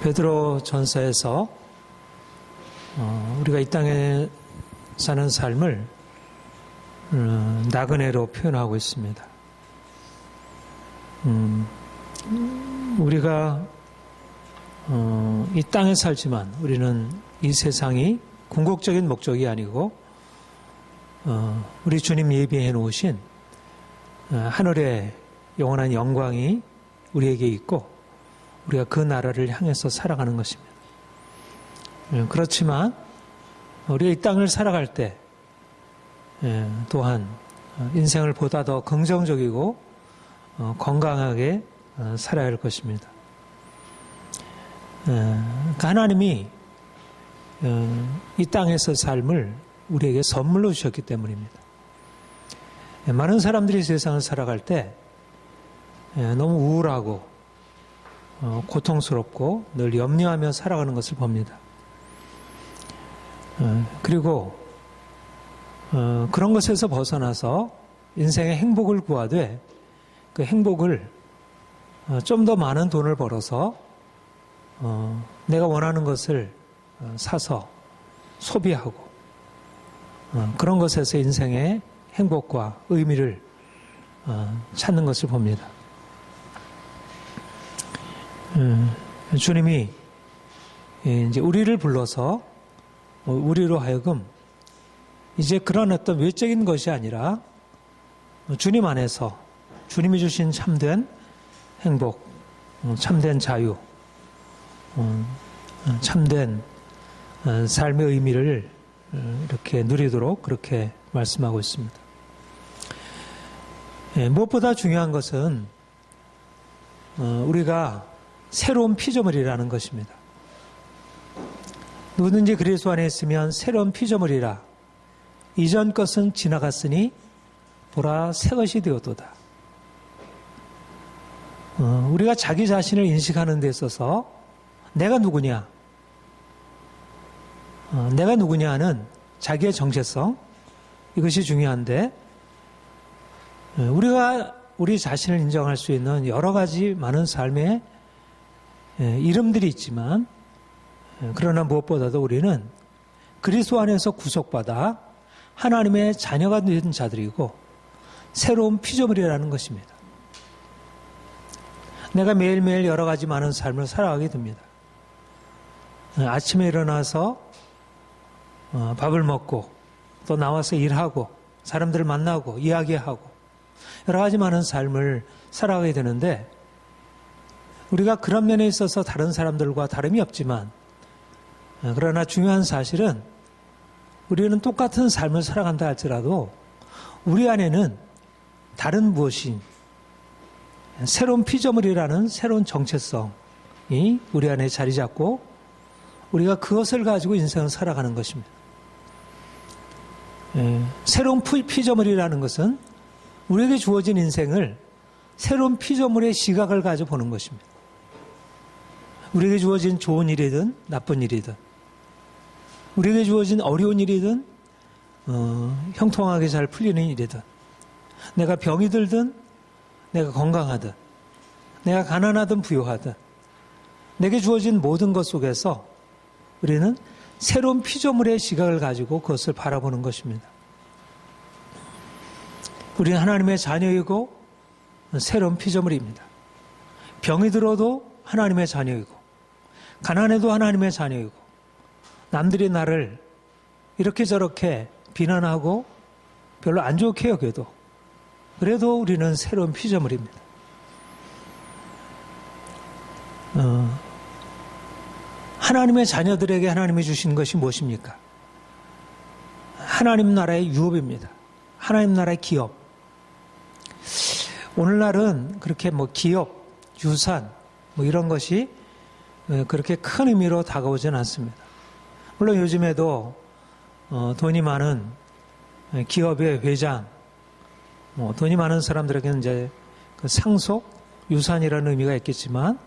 베드로 전서에서 우리가 이 땅에 사는 삶을 나그네로 표현하고 있습니다. 우리가 이 땅에 살지만 우리는 이 세상이 궁극적인 목적이 아니고 우리 주님 예비해 놓으신 하늘의 영원한 영광이 우리에게 있고 우리가 그 나라를 향해서 살아가는 것입니다. 그렇지만 우리가 이 땅을 살아갈 때 또한 인생을 보다 더 긍정적이고 건강하게 살아야 할 것입니다. 하나님이 이 땅에서 삶을 우리에게 선물로 주셨기 때문입니다. 많은 사람들이 세상을 살아갈 때 너무 우울하고 고통스럽고 늘 염려하며 살아가는 것을 봅니다. 그리고 그런 것에서 벗어나서 인생의 행복을 구하되 그 행복을 좀 더 많은 돈을 벌어서 내가 원하는 것을 사서 소비하고 그런 것에서 인생의 행복과 의미를 찾는 것을 봅니다. 주님이 이제 우리를 불러서 우리로 하여금 이제 그런 어떤 외적인 것이 아니라 주님 안에서 주님이 주신 참된 행복, 참된 자유, 참된 삶의 의미를 이렇게 누리도록 그렇게 말씀하고 있습니다. 무엇보다 중요한 것은 우리가 새로운 피조물이라는 것입니다. 누구든지 그리스도 안에 있으면 새로운 피조물이라 이전 것은 지나갔으니 보라 새 것이 되었도다. 우리가 자기 자신을 인식하는 데 있어서 내가 누구냐? 내가 누구냐는 자기의 정체성 이것이 중요한데 우리가 우리 자신을 인정할 수 있는 여러 가지 많은 삶의 이름들이 있지만 그러나 무엇보다도 우리는 그리스도 안에서 구속받아 하나님의 자녀가 된 자들이고 새로운 피조물이라는 것입니다. 내가 매일매일 여러 가지 많은 삶을 살아가게 됩니다. 아침에 일어나서 밥을 먹고 또 나와서 일하고 사람들을 만나고 이야기하고 여러 가지 많은 삶을 살아가게 되는데 우리가 그런 면에 있어서 다른 사람들과 다름이 없지만 그러나 중요한 사실은 우리는 똑같은 삶을 살아간다 할지라도 우리 안에는 다른 무엇이 새로운 피조물이라는 새로운 정체성이 우리 안에 자리 잡고 우리가 그것을 가지고 인생을 살아가는 것입니다. 새로운 피조물이라는 것은 우리에게 주어진 인생을 새로운 피조물의 시각을 가지고 보는 것입니다. 우리에게 주어진 좋은 일이든 나쁜 일이든 우리에게 주어진 어려운 일이든 형통하게 잘 풀리는 일이든 내가 병이 들든 내가 건강하든 내가 가난하든 부유하든 내게 주어진 모든 것 속에서 우리는 새로운 피조물의 시각을 가지고 그것을 바라보는 것입니다. 우리는 하나님의 자녀이고 새로운 피조물입니다. 병이 들어도 하나님의 자녀이고 가난해도 하나님의 자녀이고 남들이 나를 이렇게 저렇게 비난하고 별로 안 좋게 여겨도 그래도 우리는 새로운 피조물입니다. 하나님의 자녀들에게 하나님이 주신 것이 무엇입니까? 하나님 나라의 유업입니다. 하나님 나라의 기업. 오늘날은 그렇게 기업, 유산 이런 것이 그렇게 큰 의미로 다가오지는 않습니다. 물론 요즘에도 돈이 많은 기업의 회장, 돈이 많은 사람들에게는 이제 그 상속, 유산이라는 의미가 있겠지만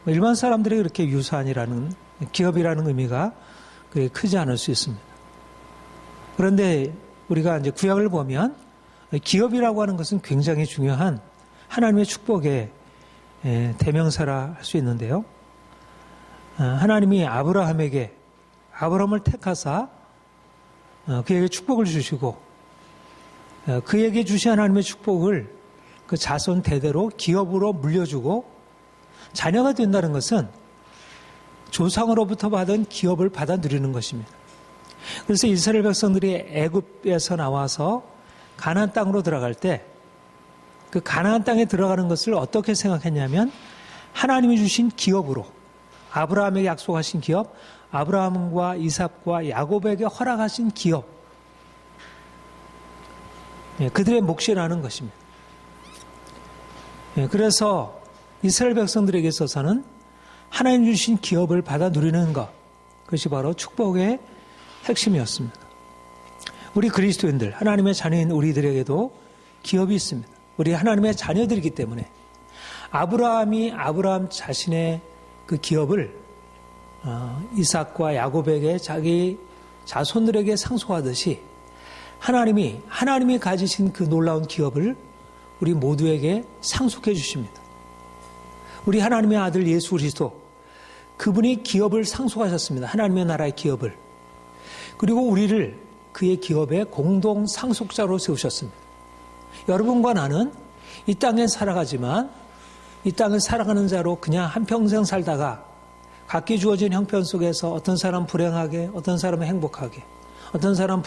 일반 사람들이 그렇게 유산이라는 기업이라는 의미가 그렇게 크지 않을 수 있습니다. 그런데 우리가 이제 구약을 보면 기업이라고 하는 것은 굉장히 중요한 하나님의 축복의 대명사라 할 수 있는데요. 하나님이 아브라함을 택하사 그에게 축복을 주시고 그에게 주신 하나님의 축복을 그 자손 대대로 기업으로 물려주고 자녀가 된다는 것은 조상으로부터 받은 기업을 받아 누리는 것입니다. 그래서 이스라엘 백성들이 애굽에서 나와서 가나안 땅으로 들어갈 때 그 가나안 땅에 들어가는 것을 어떻게 생각했냐면 하나님이 주신 기업으로 아브라함에게 약속하신 기업, 아브라함과 이삭과 야곱에게 허락하신 기업, 그들의 몫이라는 것입니다. 그래서 이스라엘 백성들에게 있어서는 하나님 주신 기업을 받아 누리는 것, 그것이 바로 축복의 핵심이었습니다. 우리 그리스도인들, 하나님의 자녀인 우리들에게도 기업이 있습니다. 우리 하나님의 자녀들이기 때문에 아브라함 자신의 그 기업을 이삭과 야곱에게 자기 자손들에게 상속하듯이 하나님이 가지신 그 놀라운 기업을 우리 모두에게 상속해 주십니다. 우리 하나님의 아들 예수 그리스도, 그분이 기업을 상속하셨습니다. 하나님의 나라의 기업을. 그리고 우리를 그의 기업의 공동 상속자로 세우셨습니다. 여러분과 나는 이 땅에 살아가지만 이 땅을 살아가는 자로 그냥 한평생 살다가 각기 주어진 형편 속에서 어떤 사람 불행하게, 어떤 사람은 행복하게, 어떤 사람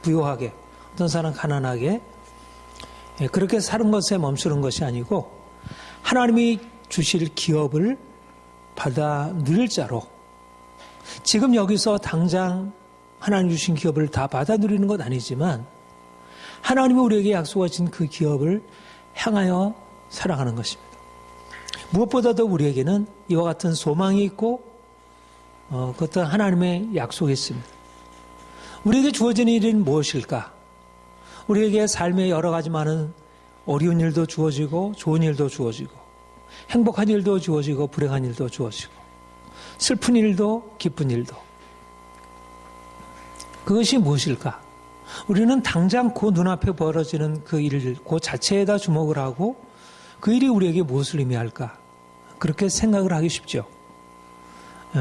부유하게, 어떤 사람 가난하게 그렇게 사는 것에 멈추는 것이 아니고 하나님이 주실 기업을 받아 누릴 자로 지금 여기서 당장 하나님 주신 기업을 다 받아 누리는 것 아니지만 하나님이 우리에게 약속하신 그 기업을 향하여 살아가는 것입니다. 무엇보다도 우리에게는 이와 같은 소망이 있고 그 어떤 하나님의 약속이 있습니다. 우리에게 주어진 일은 무엇일까? 우리에게 삶에 여러 가지 많은 어려운 일도 주어지고 좋은 일도 주어지고 행복한 일도 주어지고 불행한 일도 주어지고 슬픈 일도 기쁜 일도. 그것이 무엇일까? 우리는 당장 그 눈앞에 벌어지는 그 일, 그 자체에다 주목을 하고 그 일이 우리에게 무엇을 의미할까? 그렇게 생각을 하기 쉽죠.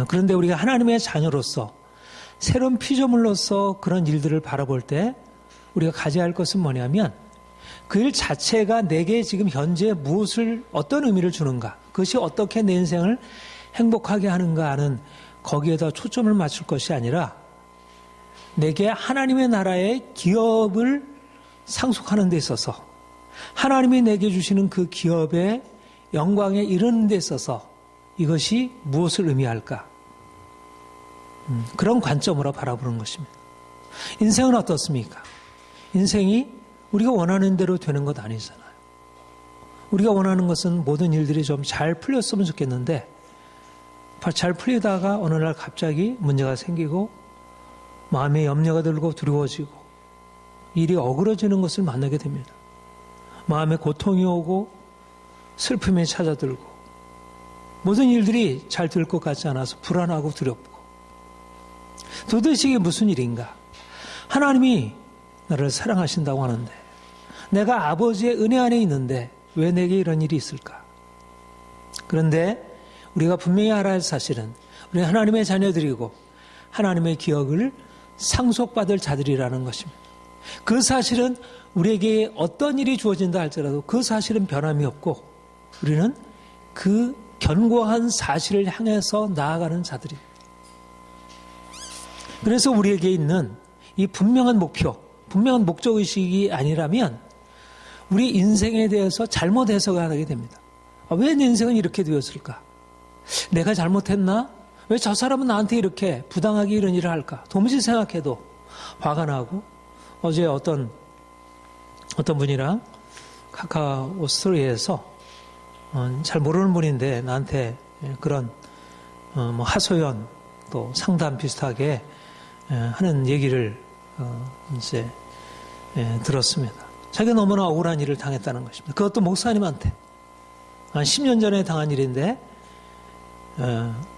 그런데 우리가 하나님의 자녀로서 새로운 피조물로서 그런 일들을 바라볼 때 우리가 가져야 할 것은 뭐냐면 그 일 자체가 내게 지금 현재 어떤 의미를 주는가, 그것이 어떻게 내 인생을 행복하게 하는가 하는 거기에다 초점을 맞출 것이 아니라 내게 하나님의 나라의 기업을 상속하는 데 있어서 하나님이 내게 주시는 그 기업의 영광에 이르는 데 있어서 이것이 무엇을 의미할까? 그런 관점으로 바라보는 것입니다. 인생은 어떻습니까? 인생이 우리가 원하는 대로 되는 것 아니잖아요. 우리가 원하는 것은 모든 일들이 좀 잘 풀렸으면 좋겠는데 잘 풀리다가 어느 날 갑자기 문제가 생기고 마음에 염려가 들고 두려워지고 일이 어그러지는 것을 만나게 됩니다. 마음에 고통이 오고 슬픔이 찾아들고 모든 일들이 잘 될 것 같지 않아서 불안하고 두렵고 도대체 이게 무슨 일인가? 하나님이 나를 사랑하신다고 하는데 내가 아버지의 은혜 안에 있는데 왜 내게 이런 일이 있을까? 그런데 우리가 분명히 알아야 할 사실은 우리 하나님의 자녀들이고 하나님의 기업을 상속받을 자들이라는 것입니다. 그 사실은 우리에게 어떤 일이 주어진다 할지라도 그 사실은 변함이 없고 우리는 그 견고한 사실을 향해서 나아가는 자들입니다. 그래서 우리에게 있는 이 분명한 목표, 분명한 목적의식이 아니라면 우리 인생에 대해서 잘못 해석을 하게 됩니다. 왜 내 인생은 이렇게 되었을까? 내가 잘못했나? 왜 저 사람은 나한테 이렇게 부당하게 이런 일을 할까? 도무지 생각해도 화가 나고 어제 어떤 분이랑 카카오 스토리에서 잘 모르는 분인데 나한테 그런 하소연 또 상담 비슷하게 하는 얘기를 이제 들었습니다. 자기가 너무나 억울한 일을 당했다는 것입니다. 그것도 목사님한테 한 10년 전에 당한 일인데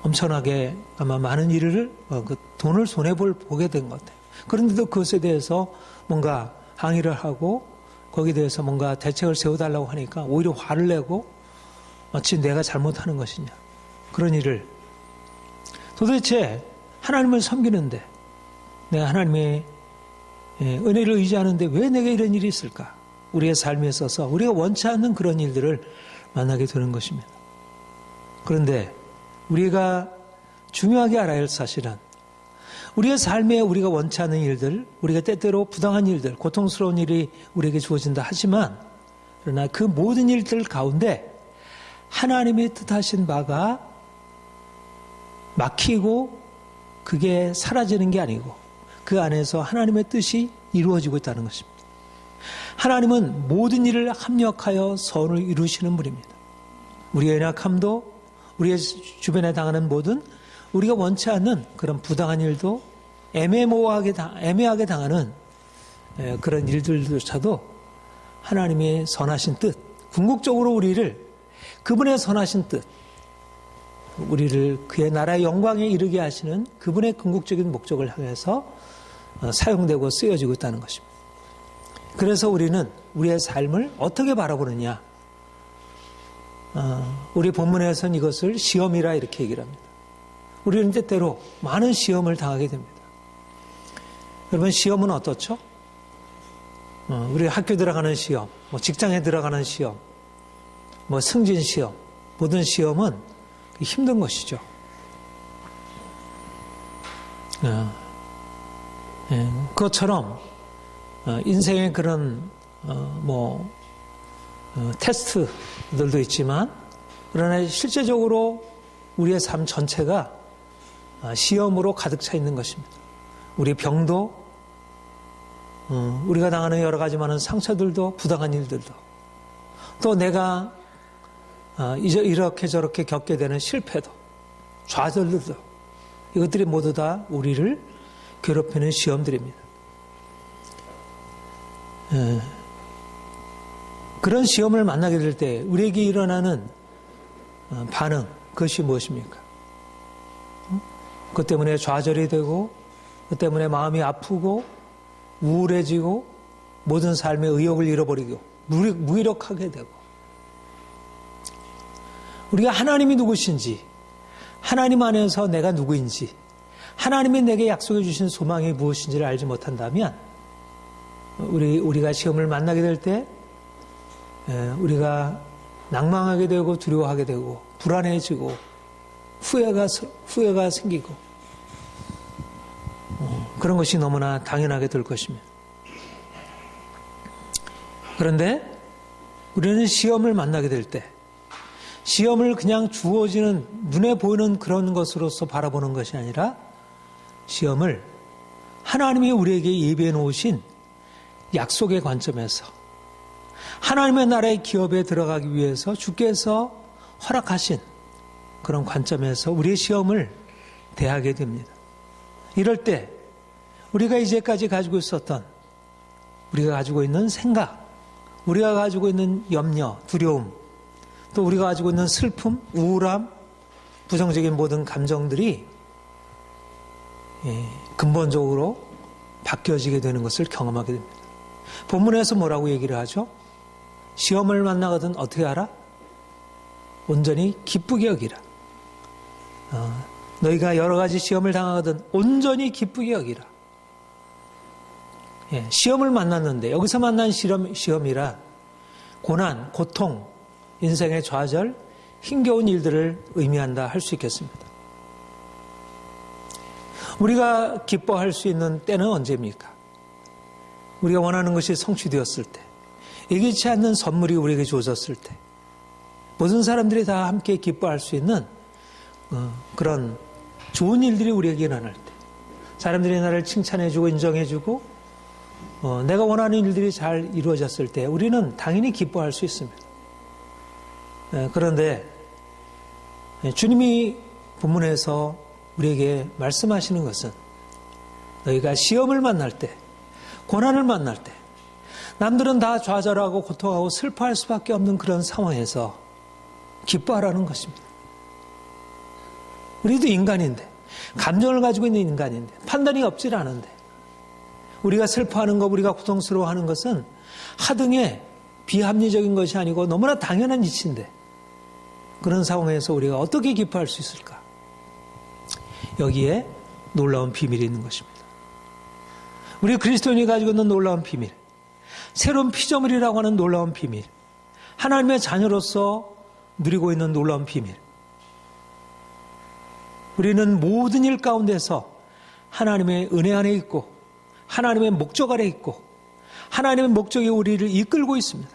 엄청나게 아마 많은 일을 그 돈을 손해보게 된 것 같아요. 그런데도 그것에 대해서 뭔가 항의를 하고 거기에 대해서 뭔가 대책을 세워달라고 하니까 오히려 화를 내고 마치 내가 잘못하는 것이냐 그런 일을 도대체 하나님을 섬기는데, 내가 하나님의 은혜를 의지하는데 왜 내게 이런 일이 있을까? 우리의 삶에 있어서 우리가 원치 않는 그런 일들을 만나게 되는 것입니다. 그런데 우리가 중요하게 알아야 할 사실은 우리의 삶에 우리가 원치 않는 일들, 우리가 때때로 부당한 일들, 고통스러운 일이 우리에게 주어진다 하지만, 그러나 그 모든 일들 가운데 하나님의 뜻하신 바가 막히고 그게 사라지는 게 아니고 그 안에서 하나님의 뜻이 이루어지고 있다는 것입니다. 하나님은 모든 일을 합력하여 선을 이루시는 분입니다. 우리의 연약함도, 우리의 주변에 당하는 모든 우리가 원치 않는 그런 부당한 일도, 애매하게 당하는 그런 일들조차도 하나님의 선하신 뜻, 궁극적으로 우리를 그분의 선하신 뜻, 우리를 그의 나라의 영광에 이르게 하시는 그분의 궁극적인 목적을 향해서 사용되고 쓰여지고 있다는 것입니다. 그래서 우리는 우리의 삶을 어떻게 바라보느냐? 우리 본문에서는 이것을 시험이라 이렇게 얘기를 합니다. 우리는 때때로 많은 시험을 당하게 됩니다. 여러분, 시험은 어떻죠? 우리 학교 들어가는 시험, 직장에 들어가는 시험, 승진 시험, 모든 시험은 힘든 것이죠. 그것처럼 인생의 그런 테스트들도 있지만, 그러나 실제적으로 우리의 삶 전체가 시험으로 가득 차 있는 것입니다. 우리 병도, 우리가 당하는 여러 가지 많은 상처들도, 부당한 일들도, 또 내가 이제 이렇게 저렇게 겪게 되는 실패도, 좌절들도, 이것들이 모두 다 우리를 괴롭히는 시험들입니다. 그런 시험을 만나게 될 때 우리에게 일어나는 반응, 그것이 무엇입니까? 그것 때문에 좌절이 되고, 그것 때문에 마음이 아프고 우울해지고 모든 삶의 의욕을 잃어버리고 무기력하게 되고, 우리가 하나님이 누구신지, 하나님 안에서 내가 누구인지, 하나님이 내게 약속해 주신 소망이 무엇인지를 알지 못한다면 우리가 시험을 만나게 될 때 우리가 낭망하게 되고 두려워하게 되고 불안해지고 후회가 생기고 그런 것이 너무나 당연하게 될 것입니다. 그런데 우리는 시험을 만나게 될 때 시험을 그냥 주어지는 눈에 보이는 그런 것으로서 바라보는 것이 아니라 시험을 하나님이 우리에게 예비해 놓으신 약속의 관점에서 하나님의 나라의 기업에 들어가기 위해서 주께서 허락하신 그런 관점에서 우리의 시험을 대하게 됩니다. 이럴 때 우리가 이제까지 가지고 있었던, 우리가 가지고 있는 생각, 우리가 가지고 있는 염려, 두려움, 또 우리가 가지고 있는 슬픔, 우울함, 부정적인 모든 감정들이 근본적으로 바뀌어지게 되는 것을 경험하게 됩니다. 본문에서 뭐라고 얘기를 하죠? 시험을 만나거든 어떻게 하라? 온전히 기쁘게 여기라. 너희가 여러 가지 시험을 당하거든 온전히 기쁘게 여기라. 시험을 만났는데 여기서 만난 시험이라 고난, 고통, 인생의 좌절, 힘겨운 일들을 의미한다 할 수 있겠습니다. 우리가 기뻐할 수 있는 때는 언제입니까? 우리가 원하는 것이 성취되었을 때, 예기치 않는 선물이 우리에게 주어졌을 때, 모든 사람들이 다 함께 기뻐할 수 있는 그런 좋은 일들이 우리에게 일어날 때, 사람들이 나를 칭찬해주고 인정해주고 내가 원하는 일들이 잘 이루어졌을 때 우리는 당연히 기뻐할 수 있습니다. 그런데 주님이 본문에서 우리에게 말씀하시는 것은 너희가 시험을 만날 때, 고난을 만날 때, 남들은 다 좌절하고 고통하고 슬퍼할 수밖에 없는 그런 상황에서 기뻐하라는 것입니다. 우리도 인간인데, 감정을 가지고 있는 인간인데, 판단이 없질 않은데, 우리가 슬퍼하는 것, 우리가 고통스러워하는 것은 하등의 비합리적인 것이 아니고 너무나 당연한 이치인데, 그런 상황에서 우리가 어떻게 기뻐할 수 있을까? 여기에 놀라운 비밀이 있는 것입니다. 우리 그리스도인이 가지고 있는 놀라운 비밀, 새로운 피조물이라고 하는 놀라운 비밀, 하나님의 자녀로서 누리고 있는 놀라운 비밀. 우리는 모든 일 가운데서 하나님의 은혜 안에 있고 하나님의 목적 아래 있고 하나님의 목적이 우리를 이끌고 있습니다.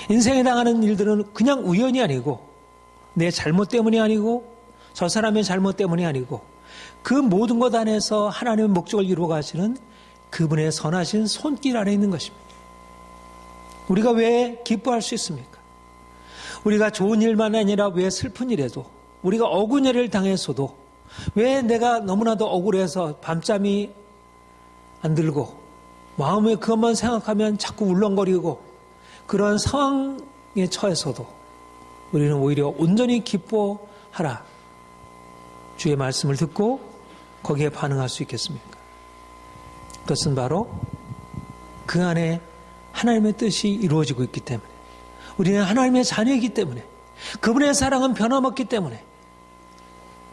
인생에 당하는 일들은 그냥 우연이 아니고 내 잘못 때문이 아니고 저 사람의 잘못 때문이 아니고 그 모든 것 안에서 하나님의 목적을 이루어 가시는 그분의 선하신 손길 안에 있는 것입니다. 우리가 왜 기뻐할 수 있습니까? 우리가 좋은 일만 아니라 왜 슬픈 일에도 우리가 어군애를 당했어도 왜 내가 너무나도 억울해서 밤잠이 안 들고 마음에 그것만 생각하면 자꾸 울렁거리고 그런 상황에 처해서도 우리는 오히려 온전히 기뻐하라. 주의 말씀을 듣고 거기에 반응할 수 있겠습니까? 그것은 바로 그 안에 하나님의 뜻이 이루어지고 있기 때문에 우리는 하나님의 자녀이기 때문에 그분의 사랑은 변함없기 때문에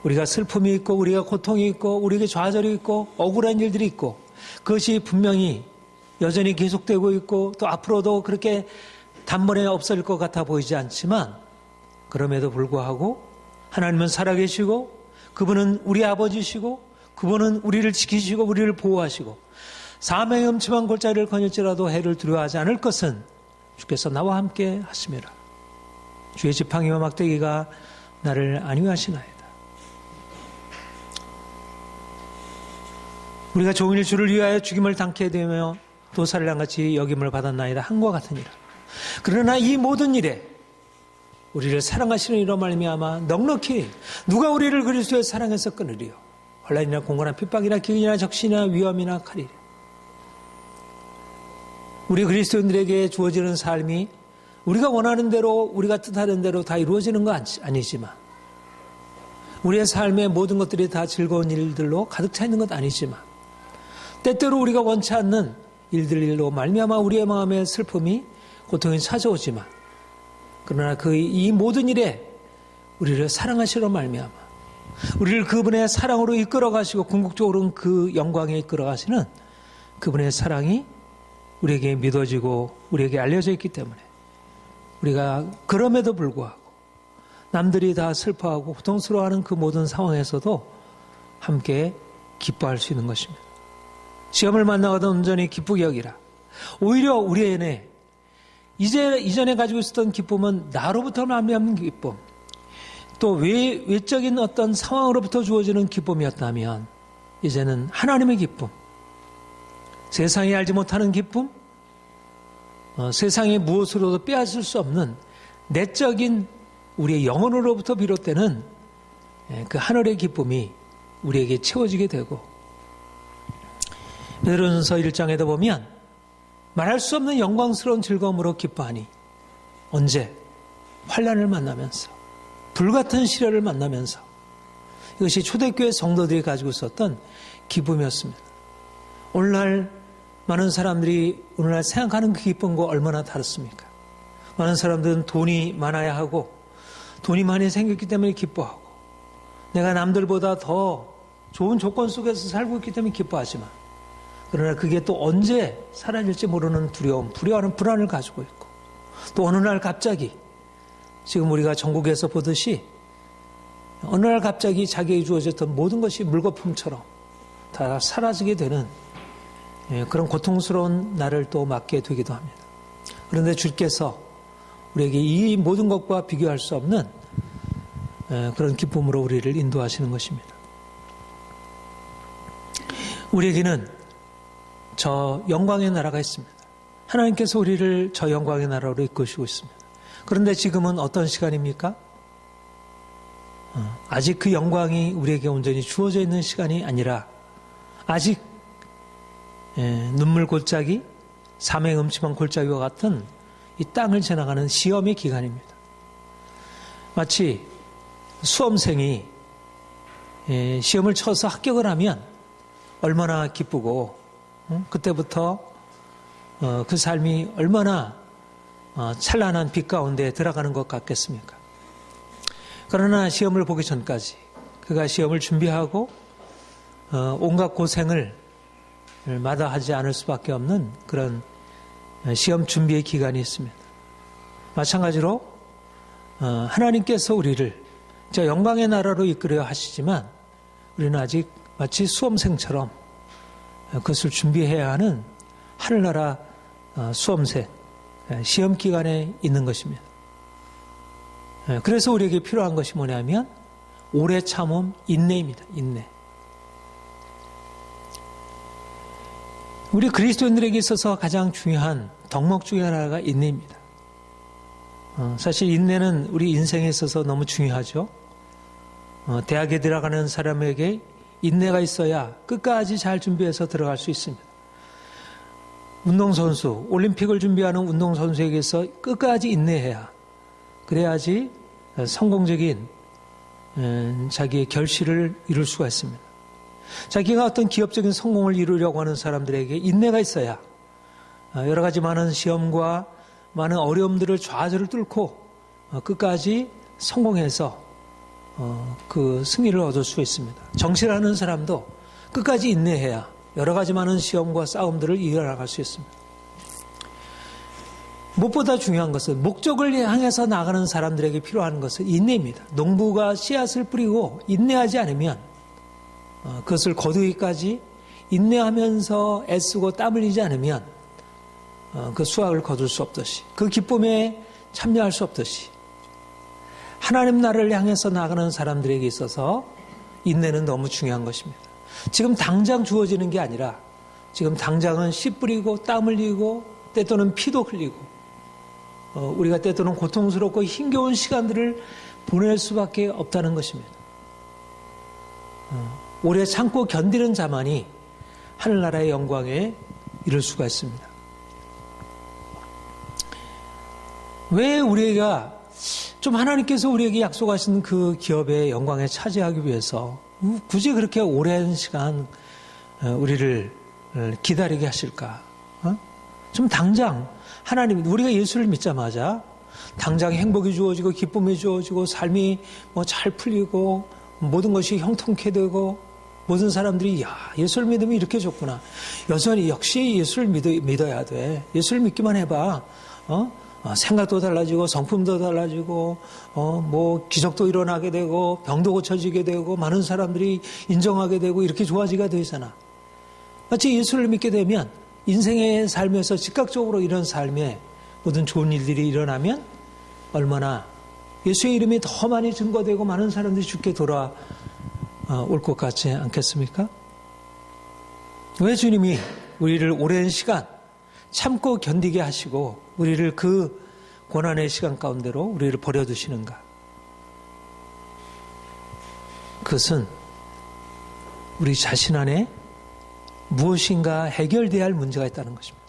우리가 슬픔이 있고 우리가 고통이 있고 우리에게 좌절이 있고 억울한 일들이 있고 그것이 분명히 여전히 계속되고 있고 또 앞으로도 그렇게 단번에 없어질 것 같아 보이지 않지만 그럼에도 불구하고 하나님은 살아계시고 그분은 우리 아버지시고 그분은 우리를 지키시고 우리를 보호하시고 사망의 음침한 골짜기를 거닐지라도 해를 두려워하지 않을 것은 주께서 나와 함께 하심이라. 주의 지팡이와 막대기가 나를 안위하시나이다. 우리가 종일 주를 위하여 죽임을 당케 되며 도살량같이 여김을 받았나이다 한과 같으니라. 그러나 이 모든 일에 우리를 사랑하시는 이로 말미암아 넉넉히 누가 우리를 그리스도의 사랑에서 끊으리요. 혼란이나 공고나 핍박이나 기근이나 적신이나 위험이나 칼이라. 우리 그리스도인들에게 주어지는 삶이 우리가 원하는 대로 우리가 뜻하는 대로 다 이루어지는 건 아니지만 우리의 삶의 모든 것들이 다 즐거운 일들로 가득 차 있는 것 아니지만 때때로 우리가 원치 않는 일들로 말미암아 우리의 마음에 슬픔이 고통이 찾아오지만 그러나 이 모든 일에 우리를 사랑하시러 말미암아 우리를 그분의 사랑으로 이끌어 가시고 궁극적으로는 그 영광에 이끌어 가시는 그분의 사랑이 우리에게 믿어지고 우리에게 알려져 있기 때문에 우리가 그럼에도 불구하고 남들이 다 슬퍼하고 고통스러워하는 그 모든 상황에서도 함께 기뻐할 수 있는 것입니다. 시험을 만나거든 온전히 기쁘게 여기라. 오히려 우리 안에 이전에 가지고 있었던 기쁨은 나로부터 말미암는 기쁨, 또 외적인 어떤 상황으로부터 주어지는 기쁨이었다면 이제는 하나님의 기쁨, 세상이 알지 못하는 기쁨, 세상의 무엇으로도 빼앗을 수 없는 내적인 우리의 영혼으로부터 비롯되는 그 하늘의 기쁨이 우리에게 채워지게 되고 베드로전서 1장에도 보면 말할 수 없는 영광스러운 즐거움으로 기뻐하니 언제? 환난을 만나면서 불같은 시련을 만나면서 이것이 초대교회 성도들이 가지고 있었던 기쁨이었습니다. 오늘날 많은 사람들이 오늘날 생각하는 그 기쁨과 얼마나 다릅니까? 많은 사람들은 돈이 많아야 하고 돈이 많이 생겼기 때문에 기뻐하고 내가 남들보다 더 좋은 조건 속에서 살고 있기 때문에 기뻐하지만 그러나 그게 또 언제 사라질지 모르는 두려움, 불안한 불안을 가지고 있고 또 어느 날 갑자기 지금 우리가 전국에서 보듯이 어느 날 갑자기 자기에게 주어졌던 모든 것이 물거품처럼 다 사라지게 되는 그런 고통스러운 날을 또 맞게 되기도 합니다. 그런데 주께서 우리에게 이 모든 것과 비교할 수 없는 그런 기쁨으로 우리를 인도하시는 것입니다. 우리에게는 저 영광의 나라가 있습니다. 하나님께서 우리를 저 영광의 나라로 이끄시고 있습니다. 그런데 지금은 어떤 시간입니까? 아직 그 영광이 우리에게 온전히 주어져 있는 시간이 아니라 아직 눈물 골짜기, 사망의 음침한 골짜기와 같은 이 땅을 지나가는 시험의 기간입니다. 마치 수험생이 시험을 쳐서 합격을 하면 얼마나 기쁘고 그때부터 그 삶이 얼마나 찬란한 빛 가운데 들어가는 것 같겠습니까? 그러나 시험을 보기 전까지 그가 시험을 준비하고 온갖 고생을 마다하지 않을 수밖에 없는 그런 시험 준비의 기간이 있습니다. 마찬가지로 하나님께서 우리를 저 영광의 나라로 이끌어야 하시지만 우리는 아직 마치 수험생처럼 그것을 준비해야 하는 하늘나라 수험생 시험 기간에 있는 것입니다. 그래서 우리에게 필요한 것이 뭐냐면 오래 참음, 인내입니다. 인내. 우리 그리스도인들에게 있어서 가장 중요한 덕목 중에 하나가 인내입니다. 사실 인내는 우리 인생에 있어서 너무 중요하죠. 대학에 들어가는 사람에게 인내가 있어야 끝까지 잘 준비해서 들어갈 수 있습니다. 운동선수, 올림픽을 준비하는 운동선수에게서 끝까지 인내해야 그래야지 성공적인 자기의 결실을 이룰 수가 있습니다. 자기가 어떤 기업적인 성공을 이루려고 하는 사람들에게 인내가 있어야 여러 가지 많은 시험과 많은 어려움들을 좌절을 뚫고 끝까지 성공해서 그 승리를 얻을 수 있습니다. 정치라는 사람도 끝까지 인내해야 여러 가지 많은 시험과 싸움들을 이겨나갈 수 있습니다. 무엇보다 중요한 것은 목적을 향해서 나가는 사람들에게 필요한 것은 인내입니다. 농부가 씨앗을 뿌리고 인내하지 않으면 그것을 거두기까지 인내하면서 애쓰고 땀 흘리지 않으면 그 수확을 거둘 수 없듯이 그 기쁨에 참여할 수 없듯이 하나님 나라를 향해서 나가는 사람들에게 있어서 인내는 너무 중요한 것입니다. 지금 당장 주어지는 게 아니라 지금 당장은 씨 뿌리고 땀 흘리고 때또는 피도 흘리고 우리가 때또는 고통스럽고 힘겨운 시간들을 보낼 수밖에 없다는 것입니다. 오래 참고 견디는 자만이 하늘나라의 영광에 이를 수가 있습니다. 왜 우리가 좀 하나님께서 우리에게 약속하신 그 기업의 영광에 차지하기 위해서 굳이 그렇게 오랜 시간 우리를 기다리게 하실까? 좀 당장 하나님, 우리가 예수를 믿자마자 당장 행복이 주어지고 기쁨이 주어지고 삶이 잘 풀리고 모든 것이 형통케 되고 모든 사람들이 야, 예수를 믿으면 이렇게 좋구나. 여전히 역시 예수를 믿어야 돼. 예수를 믿기만 해봐. 생각도 달라지고 성품도 달라지고 기적도 일어나게 되고 병도 고쳐지게 되고 많은 사람들이 인정하게 되고 이렇게 좋아지게 되잖아. 마치 예수를 믿게 되면 인생의 삶에서 즉각적으로 이런 삶에 모든 좋은 일들이 일어나면 얼마나 예수의 이름이 더 많이 증거되고 많은 사람들이 주께 돌아올 것 같지 않겠습니까? 왜 주님이 우리를 오랜 시간 참고 견디게 하시고 우리를 그 고난의 시간 가운데로 우리를 버려두시는가? 그것은 우리 자신 안에 무엇인가 해결돼야 할 문제가 있다는 것입니다.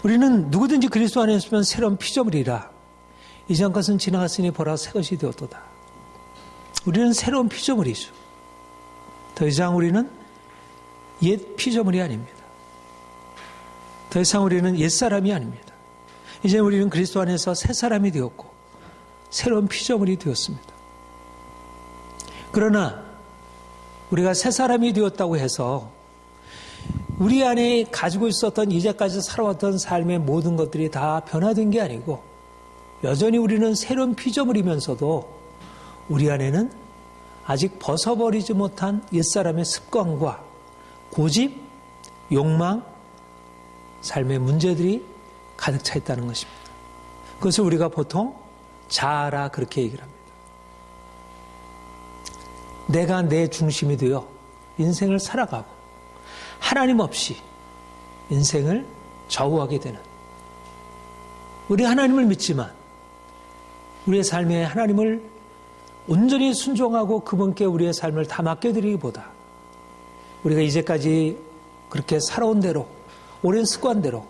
우리는 누구든지 그리스도 안에 있으면 새로운 피조물이라 이전 것은 지나갔으니 보라 새 것이 되었도다. 우리는 새로운 피조물이죠. 더 이상 우리는 옛 피조물이 아닙니다. 더 이상 우리는 옛사람이 아닙니다. 이제 우리는 그리스도 안에서 새 사람이 되었고 새로운 피조물이 되었습니다. 그러나 우리가 새 사람이 되었다고 해서 우리 안에 가지고 있었던 이제까지 살아왔던 삶의 모든 것들이 다 변화된 게 아니고 여전히 우리는 새로운 피조물이면서도 우리 안에는 아직 벗어버리지 못한 옛사람의 습관과 고집, 욕망, 삶의 문제들이 가득 차 있다는 것입니다. 그것을 우리가 보통 자아라 그렇게 얘기를 합니다. 내가 내 중심이 되어 인생을 살아가고 하나님 없이 인생을 좌우하게 되는 우리 하나님을 믿지만 우리의 삶에 하나님을 온전히 순종하고 그분께 우리의 삶을 다 맡겨드리기보다 우리가 이제까지 그렇게 살아온 대로 오랜 습관대로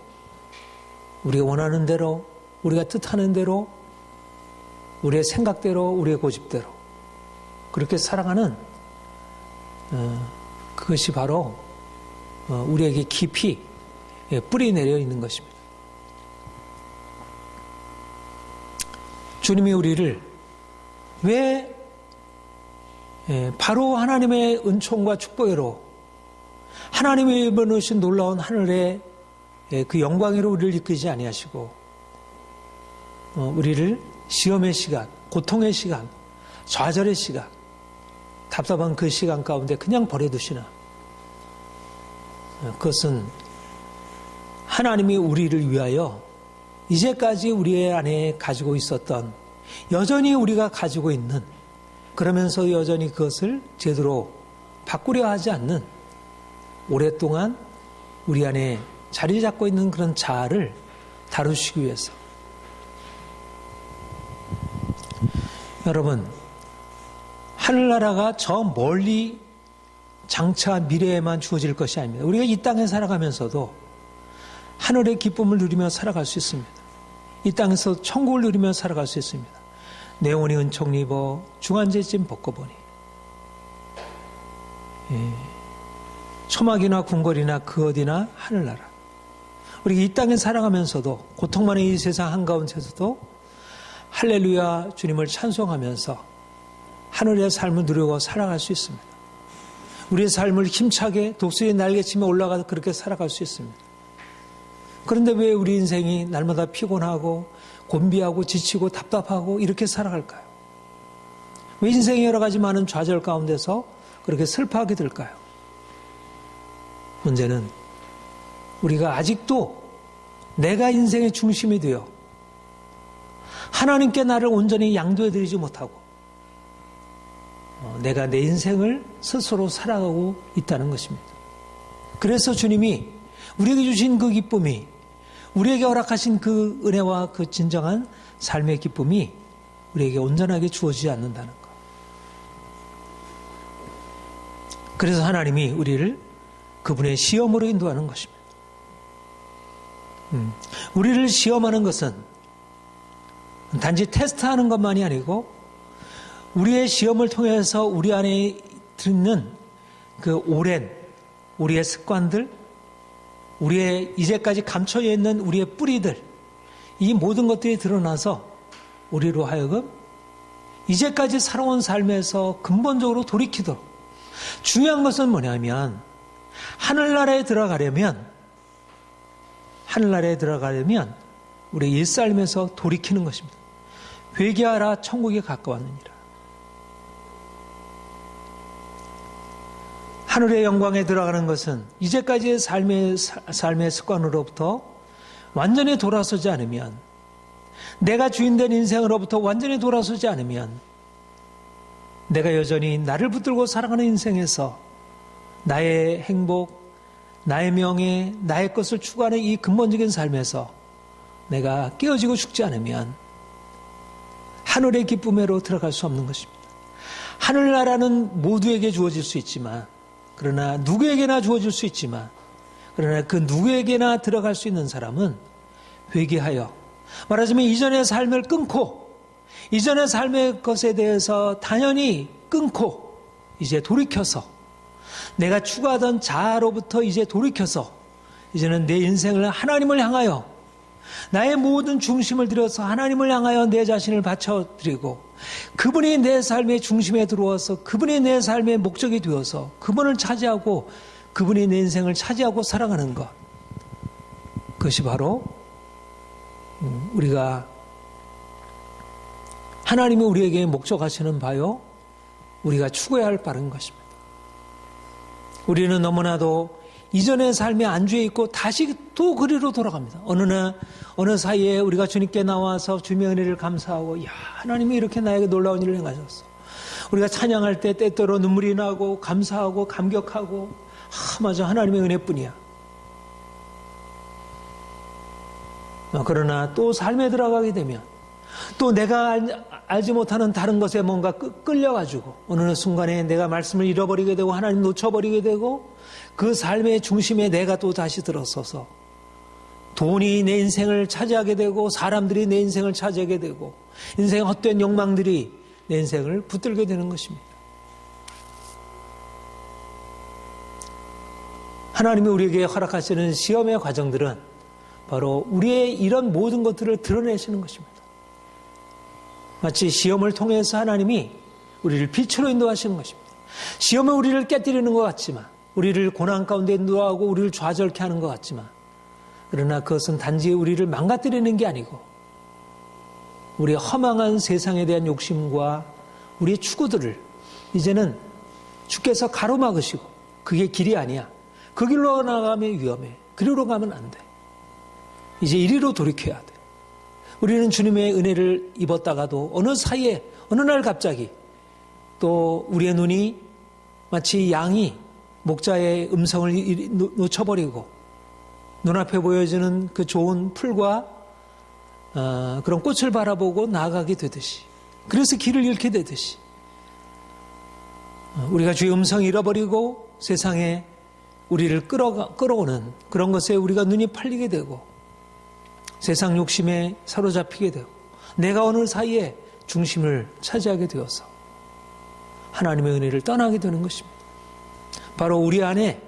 우리가 원하는 대로 우리가 뜻하는 대로 우리의 생각대로 우리의 고집대로 그렇게 살아가는 그것이 바로 우리에게 깊이 뿌리 내려 있는 것입니다. 주님이 우리를 왜 바로 하나님의 은총과 축복으로 하나님이 입어놓으신 놀라운 하늘의 그 영광으로 우리를 이끌지 아니하시고 우리를 시험의 시간, 고통의 시간, 좌절의 시간, 답답한 그 시간 가운데 그냥 버려두시나? 그것은 하나님이 우리를 위하여 이제까지 우리 안에 가지고 있었던, 여전히 우리가 가지고 있는, 그러면서 여전히 그것을 제대로 바꾸려 하지 않는, 오랫동안 우리 안에 자리 잡고 있는 그런 자아를 다루시기 위해서. 여러분, 하늘나라가 저 멀리 장차 미래에만 주어질 것이 아닙니다. 우리가 이 땅에 살아가면서도 하늘의 기쁨을 누리며 살아갈 수 있습니다. 이 땅에서 천국을 누리며 살아갈 수 있습니다. 내 영혼이 은총을 입어 중한제쯤 벗고보니 초막이나 궁궐이나 그 어디나 하늘나라. 우리 이 땅에 살아가면서도 고통 많은 이 세상 한가운데서도 할렐루야 주님을 찬송하면서 하늘의 삶을 누리고 살아갈 수 있습니다. 우리의 삶을 힘차게 독수리의 날개치며 올라가서 그렇게 살아갈 수 있습니다. 그런데 왜 우리 인생이 날마다 피곤하고 곤비하고 지치고 답답하고 이렇게 살아갈까요? 왜 인생의 여러 가지 많은 좌절 가운데서 그렇게 슬퍼하게 될까요? 문제는 우리가 아직도 내가 인생의 중심이 되어 하나님께 나를 온전히 양도해드리지 못하고 내가 내 인생을 스스로 살아가고 있다는 것입니다. 그래서 주님이 우리에게 주신 그 기쁨이, 우리에게 허락하신 그 은혜와 그 진정한 삶의 기쁨이 우리에게 온전하게 주어지지 않는다는 것. 그래서 하나님이 우리를 그분의 시험으로 인도하는 것입니다. 우리를 시험하는 것은 단지 테스트하는 것만이 아니고 우리의 시험을 통해서 우리 안에 있는 그 오랜 우리의 습관들, 우리의 이제까지 감춰져 있는 우리의 뿌리들, 이 모든 것들이 드러나서 우리로 하여금 이제까지 살아온 삶에서 근본적으로 돌이키도록. 중요한 것은 뭐냐면 하늘나라에 들어가려면 우리 일삶에서 돌이키는 것입니다. 회개하라 천국에 가까웠느니라. 하늘의 영광에 들어가는 것은 이제까지의 삶의 습관으로부터 완전히 돌아서지 않으면, 내가 주인된 인생으로부터 완전히 돌아서지 않으면, 내가 여전히 나를 붙들고 살아가는 인생에서 나의 행복, 나의 명예, 나의 것을 추구하는 이 근본적인 삶에서 내가 깨어지고 죽지 않으면 하늘의 기쁨으로 들어갈 수 없는 것입니다. 하늘나라는 모두에게 주어질 수 있지만, 그러나 누구에게나 주어질 수 있지만, 그러나 그 누구에게나 들어갈 수 있는 사람은 회개하여, 말하자면 이전의 삶을 끊고, 이전의 삶의 것에 대해서 단연히 끊고 이제 돌이켜서 내가 추구하던 자아로부터 이제 돌이켜서 이제는 내 인생을 하나님을 향하여, 나의 모든 중심을 들여서 하나님을 향하여 내 자신을 바쳐드리고, 그분이 내 삶의 중심에 들어와서 그분이 내 삶의 목적이 되어서 그분을 차지하고 그분이 내 인생을 차지하고 살아가는 것, 그것이 바로 우리가 하나님이 우리에게 목적하시는 바요 우리가 추구해야 할 바른 것입니다. 우리는 너무나도 이전의 삶에 안주해 있고 다시 또 그리로 돌아갑니다. 어느 사이에 우리가 주님께 나와서 주님의 은혜를 감사하고, 야, 하나님이 이렇게 나에게 놀라운 일을 행하셨어. 우리가 찬양할 때 때때로 눈물이 나고 감사하고 감격하고, 맞아, 하나님의 은혜뿐이야. 그러나 또 삶에 들어가게 되면 또 내가 알지 못하는 다른 것에 뭔가 끌려가지고 어느 순간에 내가 말씀을 잃어버리게 되고 하나님 놓쳐버리게 되고, 그 삶의 중심에 내가 또 다시 들어서서 돈이 내 인생을 차지하게 되고 사람들이 내 인생을 차지하게 되고 인생의 헛된 욕망들이 내 인생을 붙들게 되는 것입니다. 하나님이 우리에게 허락하시는 시험의 과정들은 바로 우리의 이런 모든 것들을 드러내시는 것입니다. 마치 시험을 통해서 하나님이 우리를 빛으로 인도하시는 것입니다. 시험은 우리를 깨뜨리는 것 같지만, 우리를 고난 가운데 인도하고 우리를 좌절케 하는 것 같지만, 그러나 그것은 단지 우리를 망가뜨리는 게 아니고 우리의 허망한 세상에 대한 욕심과 우리의 추구들을 이제는 주께서 가로막으시고, 그게 길이 아니야. 그 길로 나가면 위험해. 그리로 가면 안 돼. 이제 이리로 돌이켜야 돼. 우리는 주님의 은혜를 입었다가도 어느 사이에 어느 날 갑자기 또 우리의 눈이 마치 양이 목자의 음성을 놓쳐버리고 눈앞에 보여지는 그 좋은 풀과 그런 꽃을 바라보고 나아가게 되듯이, 그래서 길을 잃게 되듯이 우리가 주의 음성을 잃어버리고 세상에 우리를 끌어오는 그런 것에 우리가 눈이 팔리게 되고 세상 욕심에 사로잡히게 되고 내가 어느 사이에 중심을 차지하게 되어서 하나님의 은혜를 떠나게 되는 것입니다. 바로 우리 안에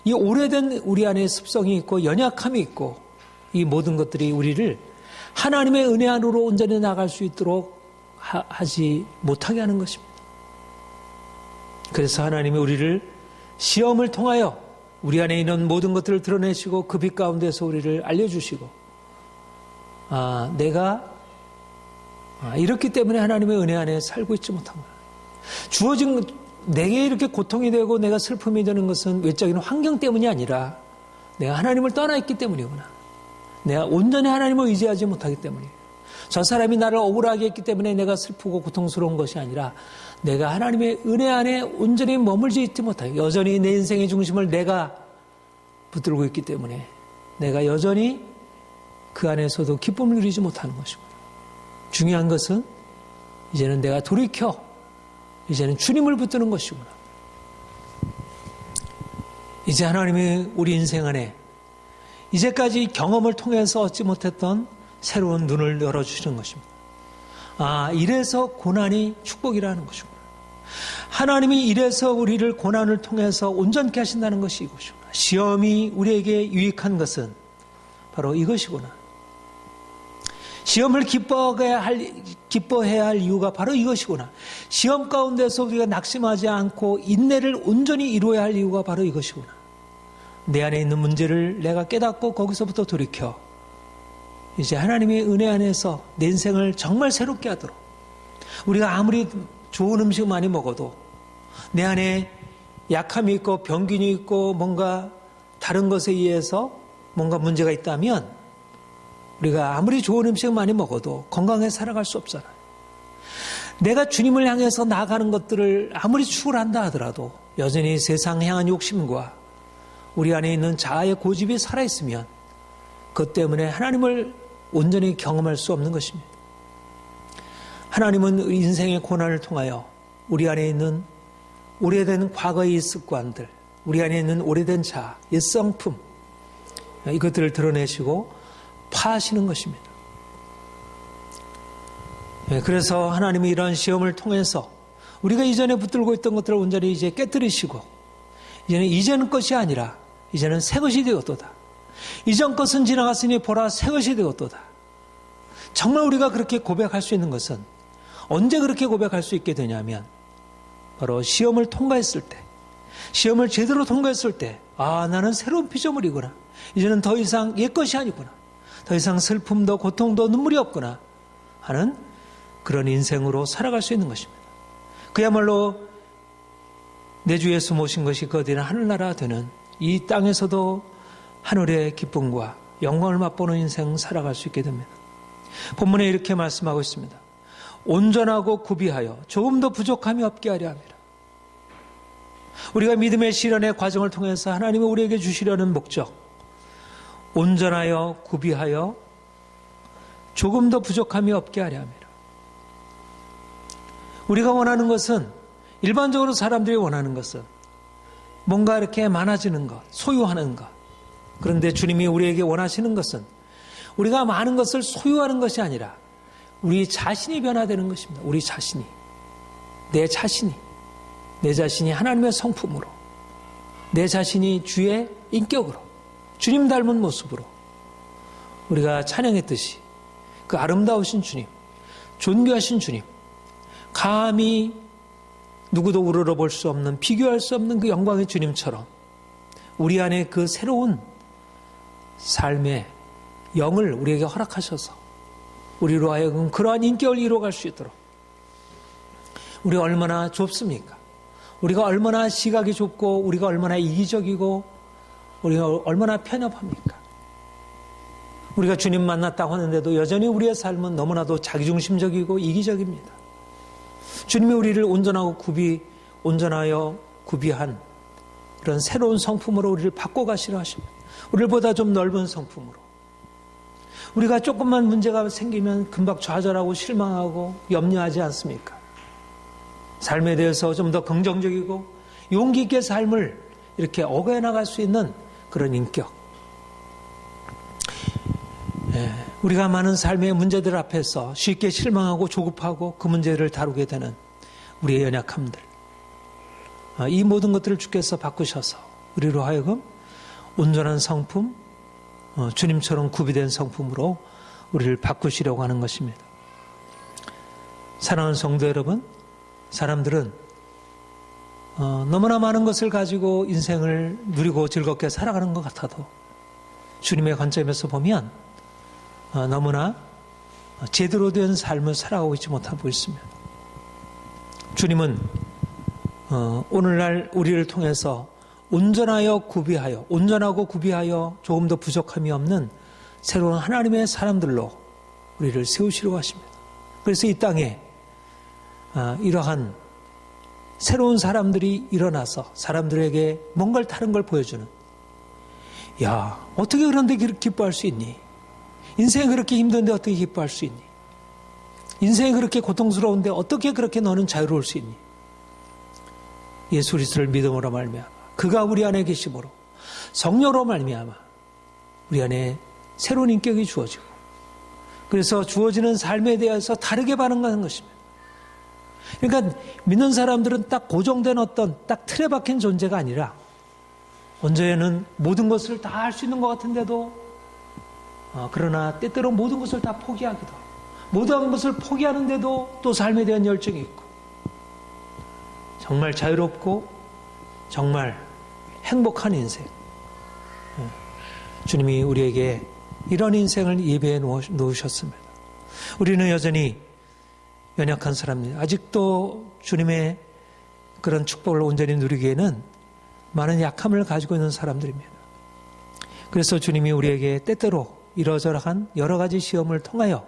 이 오래된 우리 안에 습성이 있고 연약함이 있고 이 모든 것들이 우리를 하나님의 은혜 안으로 온전히 나갈 수 있도록 하지 못하게 하는 것입니다. 그래서 하나님이 우리를 시험을 통하여 우리 안에 있는 모든 것들을 드러내시고 그 빛 가운데서 우리를 알려주시고, 내가 이렇기 때문에 하나님의 은혜 안에 살고 있지 못한 거야. 주어진 내게 이렇게 고통이 되고 내가 슬픔이 되는 것은 외적인 환경 때문이 아니라 내가 하나님을 떠나 있기 때문이구나. 내가 온전히 하나님을 의지하지 못하기 때문이에요. 저 사람이 나를 억울하게 했기 때문에 내가 슬프고 고통스러운 것이 아니라 내가 하나님의 은혜 안에 온전히 머물지 있지 못하고 여전히 내 인생의 중심을 내가 붙들고 있기 때문에 내가 여전히 그 안에서도 기쁨을 누리지 못하는 것이구나. 중요한 것은 이제는 내가 돌이켜 이제는 주님을 붙드는 것이구나. 이제 하나님이 우리 인생 안에 이제까지 경험을 통해서 얻지 못했던 새로운 눈을 열어주시는 것입니다. 이래서 고난이 축복이라는 것이구나. 하나님이 이래서 우리를 고난을 통해서 온전케 하신다는 것이 이것이구나. 시험이 우리에게 유익한 것은 바로 이것이구나. 시험을 기뻐해야 할 이유가 바로 이것이구나. 시험 가운데서 우리가 낙심하지 않고 인내를 온전히 이루어야 할 이유가 바로 이것이구나. 내 안에 있는 문제를 내가 깨닫고 거기서부터 돌이켜 이제 하나님의 은혜 안에서 내 인생을 정말 새롭게 하도록, 우리가 아무리 좋은 음식 많이 먹어도 내 안에 약함이 있고 병균이 있고 뭔가 다른 것에 의해서 뭔가 문제가 있다면 우리가 아무리 좋은 음식 많이 먹어도 건강하게 살아갈 수 없잖아요. 내가 주님을 향해서 나아가는 것들을 아무리 추구를 한다 하더라도 여전히 세상 향한 욕심과 우리 안에 있는 자아의 고집이 살아있으면 그것 때문에 하나님을 온전히 경험할 수 없는 것입니다. 하나님은 인생의 고난을 통하여 우리 안에 있는 오래된 과거의 습관들, 우리 안에 있는 오래된 자아, 옛성품, 이것들을 드러내시고 파하시는 것입니다. 그래서 하나님이 이런 시험을 통해서 우리가 이전에 붙들고 있던 것들을 온전히 이제 깨뜨리시고 이제는 것이 아니라 이제는 새 것이 되었도다. 이전 것은 지나갔으니 보라 새 것이 되었도다. 정말 우리가 그렇게 고백할 수 있는 것은 언제 그렇게 고백할 수 있게 되냐면 바로 시험을 통과했을 때, 시험을 제대로 통과했을 때 나는 새로운 피조물이구나. 이제는 더 이상 옛 것이 아니구나. 더 이상 슬픔도 고통도 눈물이 없구나 하는 그런 인생으로 살아갈 수 있는 것입니다. 그야말로 내 주 예수 모신 것이 거대한 하늘나라 되는 이 땅에서도 하늘의 기쁨과 영광을 맛보는 인생 살아갈 수 있게 됩니다. 본문에 이렇게 말씀하고 있습니다. 온전하고 구비하여 조금도 부족함이 없게 하려 합니다. 우리가 믿음의 실현의 과정을 통해서 하나님이 우리에게 주시려는 목적, 온전하여 구비하여 조금도 부족함이 없게 하려 합니다. 우리가 원하는 것은, 일반적으로 사람들이 원하는 것은 뭔가 이렇게 많아지는 것, 소유하는 것. 그런데 주님이 우리에게 원하시는 것은 우리가 많은 것을 소유하는 것이 아니라 우리 자신이 변화되는 것입니다. 우리 자신이, 내 자신이 하나님의 성품으로, 내 자신이 주의 인격으로, 주님 닮은 모습으로 우리가 찬양했듯이 그 아름다우신 주님, 존귀하신 주님, 감히 누구도 우러러볼 수 없는, 비교할 수 없는 그 영광의 주님처럼 우리 안에 그 새로운 삶의 영을 우리에게 허락하셔서 우리로 하여금 그러한 인격을 이루어갈 수 있도록. 우리가 얼마나 좁습니까? 우리가 얼마나 시각이 좁고 우리가 얼마나 이기적이고 우리가 얼마나 편협합니까? 우리가 주님 만났다고 하는데도 여전히 우리의 삶은 너무나도 자기중심적이고 이기적입니다. 주님이 우리를 온전하여 구비한 그런 새로운 성품으로 우리를 바꿔가시려 하십니다. 우리를 보다 좀 넓은 성품으로. 우리가 조금만 문제가 생기면 금방 좌절하고 실망하고 염려하지 않습니까? 삶에 대해서 좀 더 긍정적이고 용기 있게 삶을 이렇게 어겨나갈 수 있는 그런 인격. 우리가 많은 삶의 문제들 앞에서 쉽게 실망하고 조급하고 그 문제를 다루게 되는 우리의 연약함들. 이 모든 것들을 주께서 바꾸셔서 우리로 하여금 온전한 성품, 주님처럼 구비된 성품으로 우리를 바꾸시려고 하는 것입니다. 사랑하는 성도 여러분, 사람들은 너무나 많은 것을 가지고 인생을 누리고 즐겁게 살아가는 것 같아도 주님의 관점에서 보면 너무나 제대로 된 삶을 살아가고 있지 못하고 있습니다. 주님은 오늘날 우리를 통해서 온전하고 구비하여 조금 더 부족함이 없는 새로운 하나님의 사람들로 우리를 세우시려고 하십니다. 그래서 이 땅에 이러한 새로운 사람들이 일어나서 사람들에게 뭔가를 다른 걸 보여주는, 야, 어떻게 그런데 기뻐할 수 있니? 인생이 그렇게 힘든데 어떻게 기뻐할 수 있니? 인생이 그렇게 고통스러운데 어떻게 그렇게 너는 자유로울 수 있니? 예수 그리스도를 믿음으로 말미암아 그가 우리 안에 계심으로 성령으로 말미암아 우리 안에 새로운 인격이 주어지고, 그래서 주어지는 삶에 대해서 다르게 반응하는 것입니다. 그러니까 믿는 사람들은 딱 고정된 어떤 딱 틀에 박힌 존재가 아니라 언제는 모든 것을 다 할 수 있는 것 같은데도 그러나 때때로 모든 것을 다 포기하기도 하고, 모든 것을 포기하는데도 또 삶에 대한 열정이 있고, 정말 자유롭고 정말 행복한 인생. 주님이 우리에게 이런 인생을 예배해 놓으셨습니다. 우리는 여전히 연약한 사람입니다. 아직도 주님의 그런 축복을 온전히 누리기에는 많은 약함을 가지고 있는 사람들입니다. 그래서 주님이 우리에게 때때로 이러저러한 여러 가지 시험을 통하여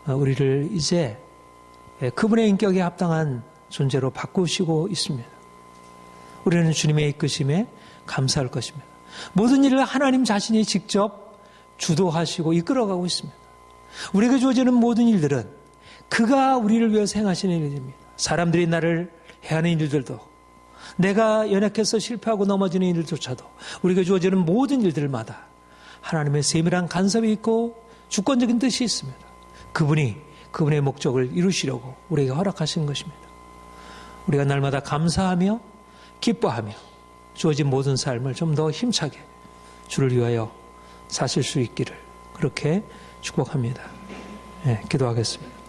우리를 이제 그분의 인격에 합당한 존재로 바꾸시고 있습니다. 우리는 주님의 이끄심에 감사할 것입니다. 모든 일을 하나님 자신이 직접 주도하시고 이끌어가고 있습니다. 우리에게 주어지는 모든 일들은 그가 우리를 위해서 행하시는 일입니다. 사람들이 나를 해하는 일들도, 내가 연약해서 실패하고 넘어지는 일조차도, 우리에게 주어지는 모든 일들마다 하나님의 세밀한 간섭이 있고 주권적인 뜻이 있습니다. 그분의 목적을 이루시려고 우리에게 허락하신 것입니다. 우리가 날마다 감사하며 기뻐하며 주어진 모든 삶을 좀 더 힘차게 주를 위하여 사실 수 있기를 그렇게 축복합니다. 네, 기도하겠습니다.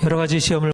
여러 가지 시험을